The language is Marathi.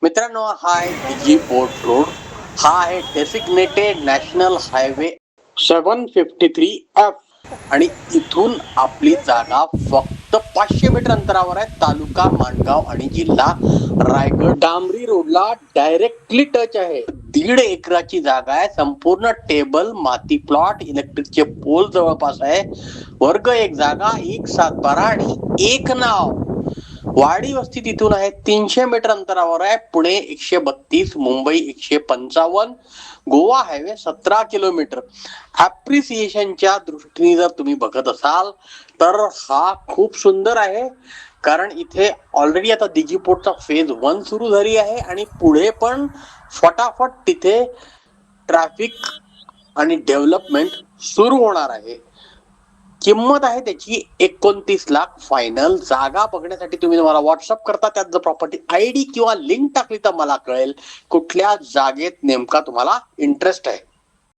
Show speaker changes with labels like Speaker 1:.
Speaker 1: मित्रांनो, हा आहे दिघी पोर्ट रोड. हा आहे डेसिग्नेटेड नॅशनल हायवे 753F आणि इथून आपली जागा फक्त 500 मीटर अंतरावर आहे. तालुका माणगाव आणि जिल्हा रायगड. डांबरी रोडला डायरेक्टली टच आहे. 1.5 एकराची जागा आहे. संपूर्ण टेबल माती प्लॉट, इलेक्ट्रिकचे पोल जवळपास आहे. वर्ग 1 जागा, 1 सातबारा आणि 1 नाव. वाडी वस्ती तिथून आहे 300 मीटर अंतरावर आहे. Pune 132, Mumbai 155, Goa highway 17 kilometre. ऍप्रिसिएशनच्या दृष्टीने जर तुम्ही बघत असाल तर हा खूप सुंदर आहे, कारण इथे ऑलरेडी आता दिघी पोर्टचा फेज 1 सुरू झाली आहे आणि पुढे पण फटाफट तिथे ट्रॅफिक आणि डेव्हलपमेंट सुरू होणार आहे. किंमत आहे त्याची 29 लाख फायनल. जागा बघण्यासाठी तुम्ही मला व्हॉट्सअप करता, त्यात जर प्रॉपर्टी आयडी किंवा लिंक टाकली तर मला कळेल कुठल्या जागेत नेमका तुम्हाला इंटरेस्ट आहे.